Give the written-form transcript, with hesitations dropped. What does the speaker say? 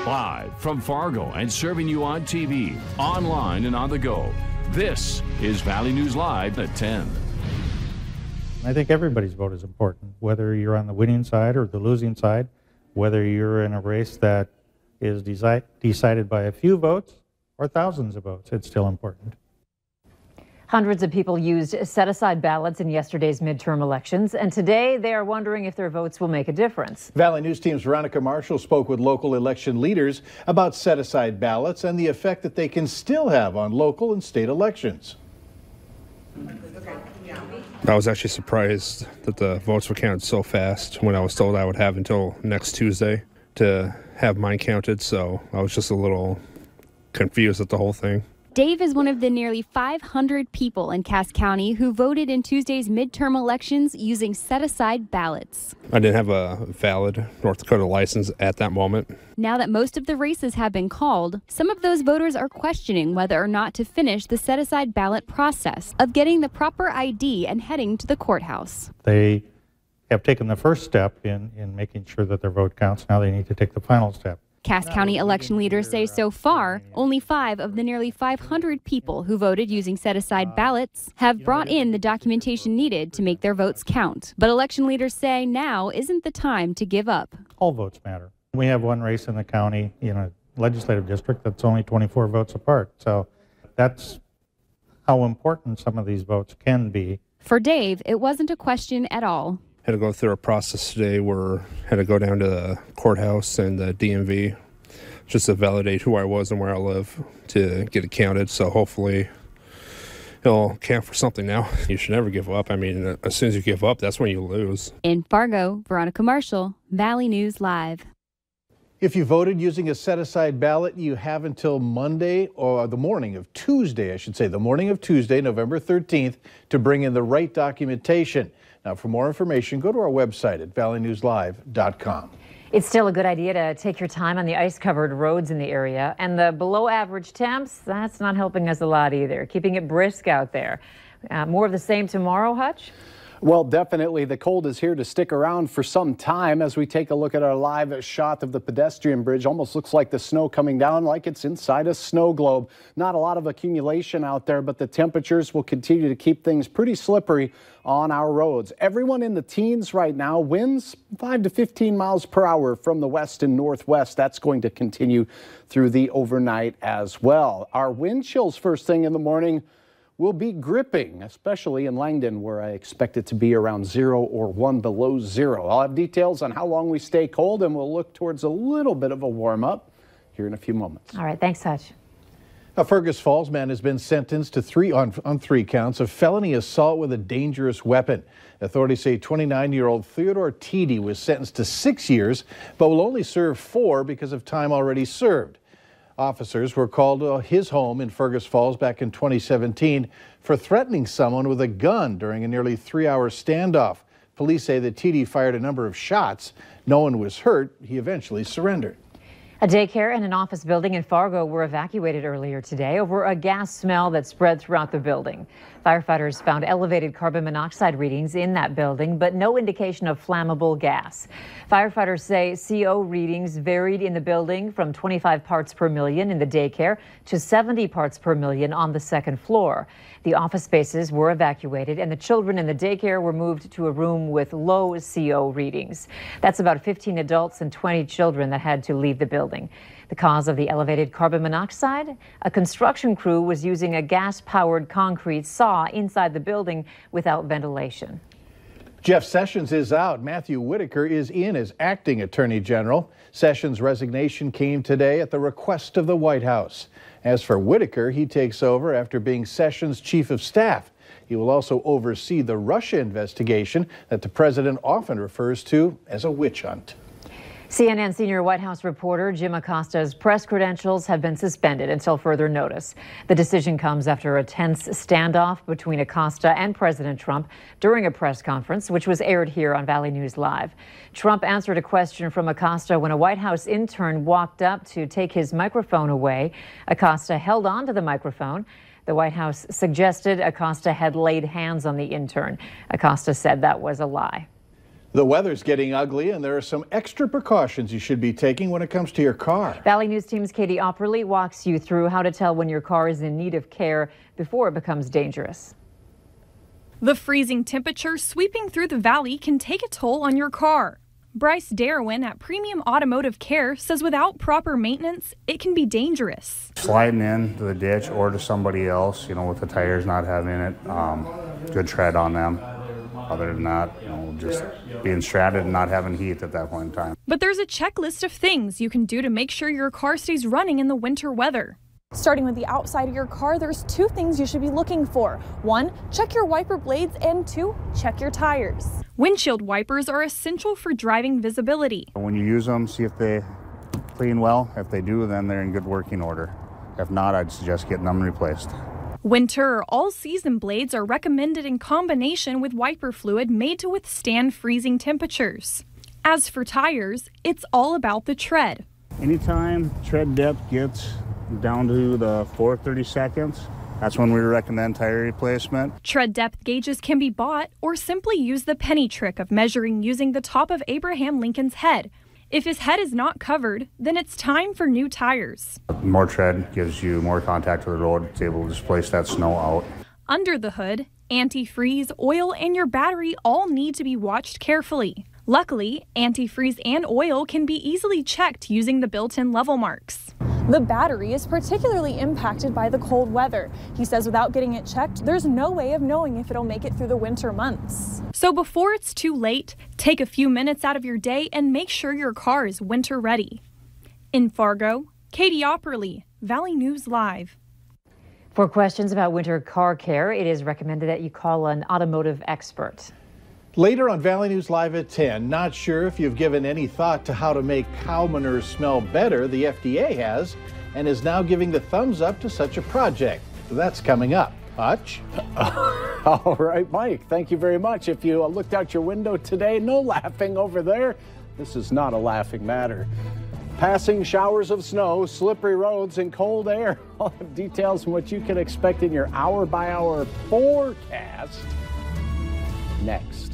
Live from Fargo and serving you on TV, online, and on the go. This is Valley News Live at 10. I think everybody's vote is important, whether you're on the winning side or the losing side, whether you're in a race that is decided by a few votes or thousands of votes. It's still important. Hundreds of people used set-aside ballots in yesterday's midterm elections, and today they are wondering if their votes will make a difference. Valley News Team's Veronica Marshall spoke with local election leaders about set-aside ballots and the effect that they can still have on local and state elections. I was actually surprised that the votes were counted so fast when I was told I would have until next Tuesday to have mine counted, so I was just a little confused at the whole thing. Dave is one of the nearly 500 people in Cass County who voted in Tuesday's midterm elections using set-aside ballots. I didn't have a valid North Dakota license at that moment. Now that most of the races have been called, some of those voters are questioning whether or not to finish the set-aside ballot process of getting the proper ID and heading to the courthouse. They have taken the first step in making sure that their vote counts. Now they need to take the final step. Cass County election leaders say so far, only 5 of the nearly 500 people who voted using set-aside ballots have brought in the documentation needed to make their votes count. But election leaders say now isn't the time to give up. All votes matter. We have one race in the county, in a legislative district that's only 24 votes apart. So that's how important some of these votes can be. For Dave, it wasn't a question at all. Had to go through a process today where I had to go down to the courthouse and the DMV just to validate who I was and where I live to get it counted. So hopefully it'll count for something now. You should never give up. I mean, as soon as you give up, that's when you lose. In Fargo, Veronica Marshall, Valley News Live. If you voted using a set-aside ballot, you have until Monday, or the morning of Tuesday, I should say, the morning of Tuesday, November 13th, to bring in the right documentation. Now, for more information, go to our website at valleynewslive.com. It's still a good idea to take your time on the ice-covered roads in the area. And the below-average temps, that's not helping us a lot either, keeping it brisk out there. More of the same tomorrow, Hutch? Well, definitely. The cold is here to stick around for some time. As we take a look at our live shot of the pedestrian bridge, almost looks like the snow coming down like it's inside a snow globe. Not a lot of accumulation out there, but the temperatures will continue to keep things pretty slippery on our roads. Everyone in the teens right now. Winds 5 to 15 miles per hour from the west and northwest. That's going to continue through the overnight as well. Our wind chills first thing in the morning will be gripping, especially in Langdon, where I expect it to be around 0 or 1 below 0. I'll have details on how long we stay cold, and we'll look towards a little bit of a warm-up here in a few moments. All right, thanks, Hutch. A Fergus Falls man has been sentenced to three counts of felony assault with a dangerous weapon. Authorities say 29-year-old Theodore Teedy was sentenced to 6 years, but will only serve 4 because of time already served. Officers were called to his home in Fergus Falls back in 2017 for threatening someone with a gun during a nearly 3-hour standoff. Police say that Teedy fired a number of shots. No one was hurt. He eventually surrendered. A daycare and an office building in Fargo were evacuated earlier today over a gas smell that spread throughout the building. Firefighters found elevated carbon monoxide readings in that building, but no indication of flammable gas. Firefighters say CO readings varied in the building from 25 parts per million in the daycare to 70 parts per million on the second floor. The office spaces were evacuated and the children in the daycare were moved to a room with low CO readings. That's about 15 adults and 20 children that had to leave the building. The cause of the elevated carbon monoxide? A construction crew was using a gas-powered concrete saw inside the building without ventilation. Jeff Sessions is out. Matthew Whitaker is in as acting Attorney General. Sessions' resignation came today at the request of the White House. As for Whitaker, he takes over after being Sessions' chief of staff. He will also oversee the Russia investigation that the president often refers to as a witch hunt. CNN senior White House reporter Jim Acosta's press credentials have been suspended until further notice. The decision comes after a tense standoff between Acosta and President Trump during a press conference, which was aired here on Valley News Live. Trump answered a question from Acosta when a White House intern walked up to take his microphone away. Acosta held on to the microphone. The White House suggested Acosta had laid hands on the intern. Acosta said that was a lie. The weather's getting ugly, and there are some extra precautions you should be taking when it comes to your car. Valley News Team's Katie Opperly walks you through how to tell when your car is in need of care before it becomes dangerous. The freezing temperature sweeping through the valley can take a toll on your car. Bryce Darwin at Premium Automotive Care says without proper maintenance, it can be dangerous. Sliding into the ditch or to somebody else, with the tires not having it, good tread on them. Other than that, just being stranded and not having heat at that point in time. But there's a checklist of things you can do to make sure your car stays running in the winter weather. Starting with the outside of your car, there's 2 things you should be looking for. 1, check your wiper blades, and 2, check your tires. Windshield wipers are essential for driving visibility. When you use them, see if they clean well. If they do, then they're in good working order. If not, I'd suggest getting them replaced. Winter or all-season blades are recommended in combination with wiper fluid made to withstand freezing temperatures. As for tires, it's all about the tread. Anytime tread depth gets down to the 4/32, that's when we recommend tire replacement. Tread depth gauges can be bought or simply use the penny trick of measuring using the top of Abraham Lincoln's head. If his head is not covered, then it's time for new tires. More tread gives you more contact with the road. It's able to displace that snow out. Under the hood, antifreeze, oil, and your battery all need to be watched carefully. Luckily, antifreeze and oil can be easily checked using the built-in level marks. The battery is particularly impacted by the cold weather. He says without getting it checked, there's no way of knowing if it'll make it through the winter months. So before it's too late, take a few minutes out of your day and make sure your car is winter ready. In Fargo, Katie Opperly, Valley News Live. For questions about winter car care, it is recommended that you call an automotive expert. Later on Valley News Live at 10, not sure if you've given any thought to how to make cow manure smell better. The FDA has, and is now giving the thumbs up to such a project. That's coming up. Hutch? All right, Mike, thank you very much. If you looked out your window today, no laughing over there. This is not a laughing matter. Passing showers of snow, slippery roads, and cold air. All the details on what you can expect in your hour-by-hour forecast next.